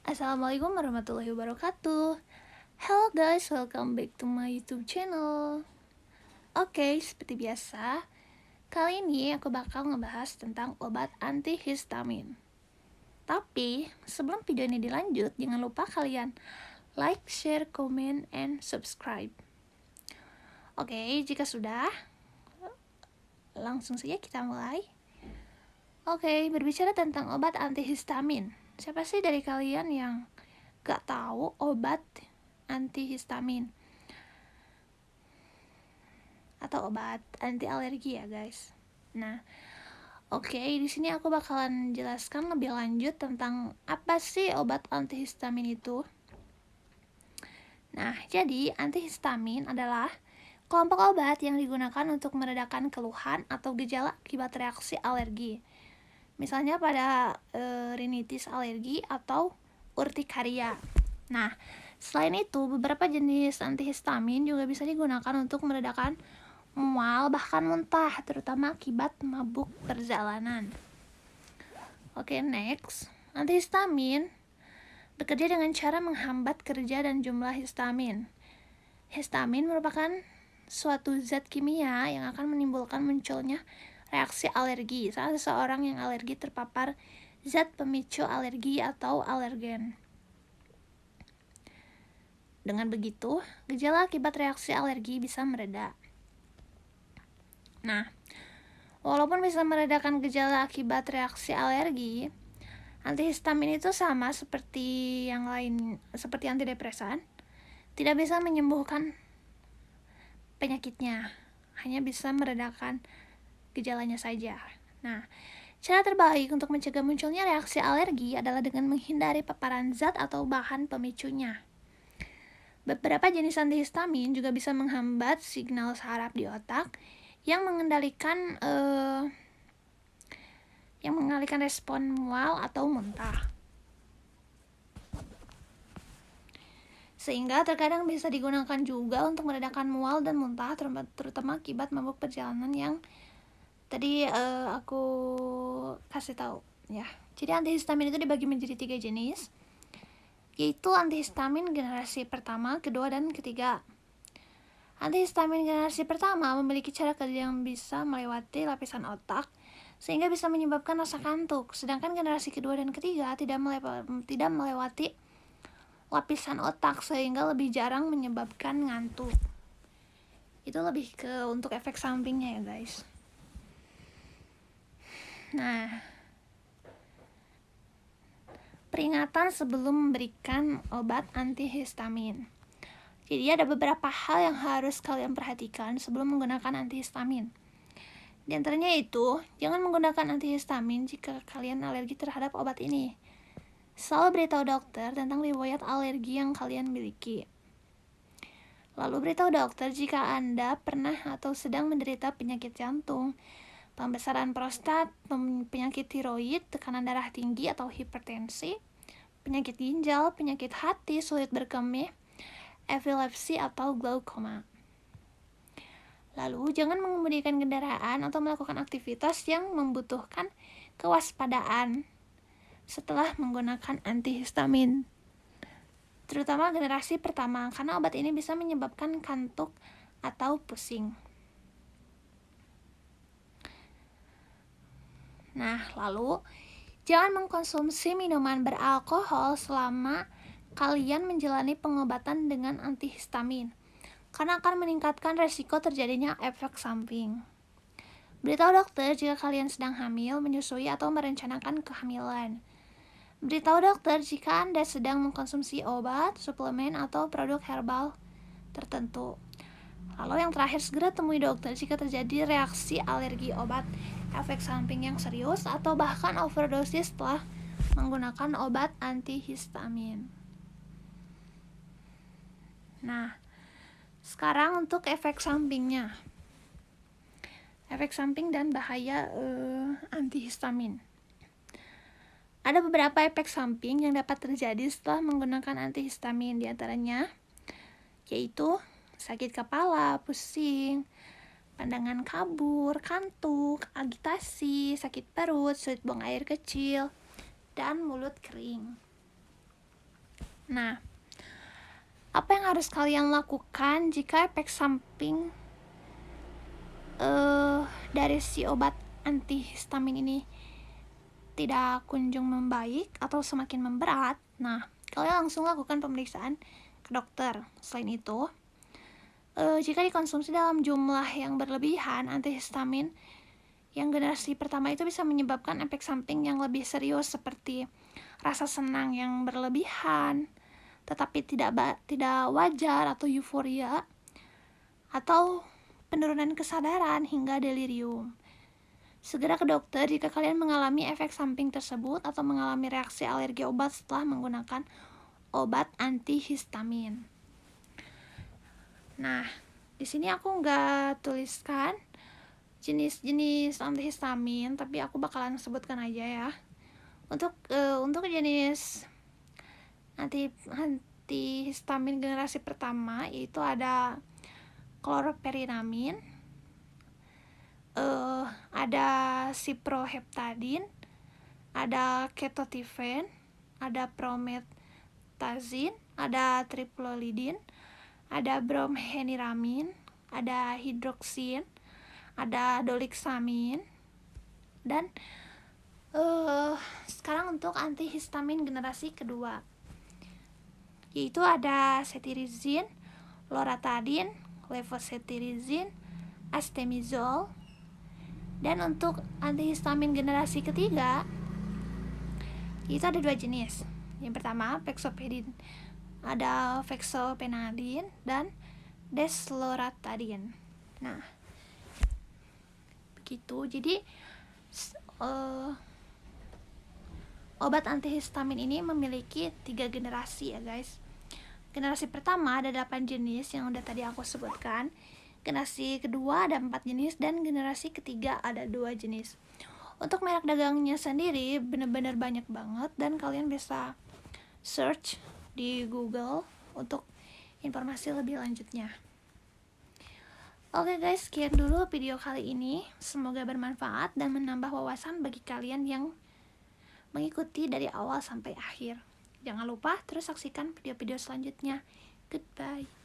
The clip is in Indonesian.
Assalamualaikum warahmatullahi wabarakatuh. Hello guys, welcome back to my YouTube channel. Oke, seperti biasa, kali ini aku bakal ngebahas tentang obat antihistamin. Tapi, sebelum video ini dilanjut, jangan lupa kalian like, share, comment, and subscribe. Oke, jika sudah, langsung saja kita mulai. Oke, berbicara tentang obat antihistamin. Siapa sih dari kalian yang gak tahu obat antihistamin atau obat anti alergi ya guys? Nah, oke, di sini aku bakalan jelaskan lebih lanjut tentang apa sih obat antihistamin itu. Nah, jadi antihistamin adalah kelompok obat yang digunakan untuk meredakan keluhan atau gejala akibat reaksi alergi. Misalnya pada rinitis alergi atau urtikaria. Nah, selain itu, beberapa jenis antihistamin juga bisa digunakan untuk meredakan mual bahkan muntah, terutama akibat mabuk perjalanan. Oke, next. Antihistamin bekerja dengan cara menghambat kerja dan jumlah histamin. Histamin merupakan suatu zat kimia yang akan menimbulkan munculnya reaksi alergi saat seseorang yang alergi terpapar zat pemicu alergi atau alergen. Dengan begitu, gejala akibat reaksi alergi bisa mereda. Nah, walaupun bisa meredakan gejala akibat reaksi alergi, antihistamin itu sama seperti yang lain, seperti antidepresan, tidak bisa menyembuhkan penyakitnya, hanya bisa meredakan gejalanya saja. Nah, cara terbaik untuk mencegah munculnya reaksi alergi adalah dengan menghindari paparan zat atau bahan pemicunya. Beberapa jenis antihistamin juga bisa menghambat signal saraf di otak yang mengalihkan respon mual atau muntah. Sehingga terkadang bisa digunakan juga untuk meredakan mual dan muntah, terutama akibat mabuk perjalanan yang tadi aku kasih tahu ya. Jadi antihistamin itu dibagi menjadi 3 jenis, yaitu antihistamin generasi pertama, kedua, dan ketiga. Antihistamin generasi pertama memiliki cara kerja yang bisa melewati lapisan otak sehingga bisa menyebabkan rasa kantuk, sedangkan generasi kedua dan ketiga tidak melewati lapisan otak sehingga lebih jarang menyebabkan ngantuk. Itu lebih ke untuk efek sampingnya ya guys. Nah, peringatan sebelum memberikan obat antihistamin. Jadi ada beberapa hal yang harus kalian perhatikan sebelum menggunakan antihistamin. Di antaranya itu, jangan menggunakan antihistamin jika kalian alergi terhadap obat ini. Selalu beritahu dokter tentang riwayat alergi yang kalian miliki. Lalu beritahu dokter jika Anda pernah atau sedang menderita penyakit jantung, pembesaran prostat, penyakit tiroid, tekanan darah tinggi atau hipertensi, penyakit ginjal, penyakit hati, sulit berkemih, epilepsi atau glaukoma. Lalu, jangan mengemudikan kendaraan atau melakukan aktivitas yang membutuhkan kewaspadaan setelah menggunakan antihistamin, terutama generasi pertama, karena obat ini bisa menyebabkan kantuk atau pusing. Nah, lalu jangan mengkonsumsi minuman beralkohol selama kalian menjalani pengobatan dengan antihistamin, karena akan meningkatkan resiko terjadinya efek samping. Beritahu dokter jika kalian sedang hamil, menyusui, atau merencanakan kehamilan. Beritahu dokter jika Anda sedang mengkonsumsi obat, suplemen, atau produk herbal tertentu. Lalu yang terakhir, segera temui dokter jika terjadi reaksi alergi obat, efek samping yang serius, atau bahkan overdosis setelah menggunakan obat antihistamin. Nah, sekarang untuk efek sampingnya. Efek samping dan bahaya antihistamin. Ada beberapa efek samping yang dapat terjadi setelah menggunakan antihistamin, diantaranya yaitu sakit kepala, pusing, pandangan kabur, kantuk, agitasi, sakit perut, sulit buang air kecil, dan mulut kering. Nah, apa yang harus kalian lakukan jika efek samping dari si obat antihistamin ini tidak kunjung membaik atau semakin memberat? Nah, kalian langsung lakukan pemeriksaan ke dokter. Selain itu, jika dikonsumsi dalam jumlah yang berlebihan, antihistamin yang generasi pertama itu bisa menyebabkan efek samping yang lebih serius seperti rasa senang yang berlebihan, tetapi tidak wajar atau euforia, atau penurunan kesadaran hingga delirium. Segera ke dokter jika kalian mengalami efek samping tersebut atau mengalami reaksi alergi obat setelah menggunakan obat antihistamin. Nah, di sini aku nggak tuliskan jenis-jenis antihistamin, tapi aku bakalan sebutkan aja ya. Untuk jenis antihistamin generasi pertama yaitu ada chlorpheniramine, ada ciproheptadine, ada ketotifen, ada promethazine, ada triprolidin, ada bromheniramin, ada hidroksin, ada dolixamin, dan sekarang untuk antihistamin generasi kedua yaitu ada cetirizine, loratadine, levocetirizine, astemizole. Dan untuk antihistamin generasi ketiga itu ada 2 jenis. Yang pertama ada fexofenadine dan desloratadine. Nah, begitu. Jadi obat antihistamin ini memiliki 3 generasi ya guys. Generasi pertama ada 8 jenis yang udah tadi aku sebutkan. Generasi kedua ada 4 jenis, dan generasi ketiga ada 2 jenis. Untuk merek dagangnya sendiri bener-bener banyak banget, dan kalian bisa search di Google untuk informasi lebih lanjutnya. Oke guys, sekian dulu video kali ini. Semoga bermanfaat dan menambah wawasan bagi kalian yang mengikuti dari awal sampai akhir. Jangan lupa terus saksikan video-video selanjutnya. Goodbye.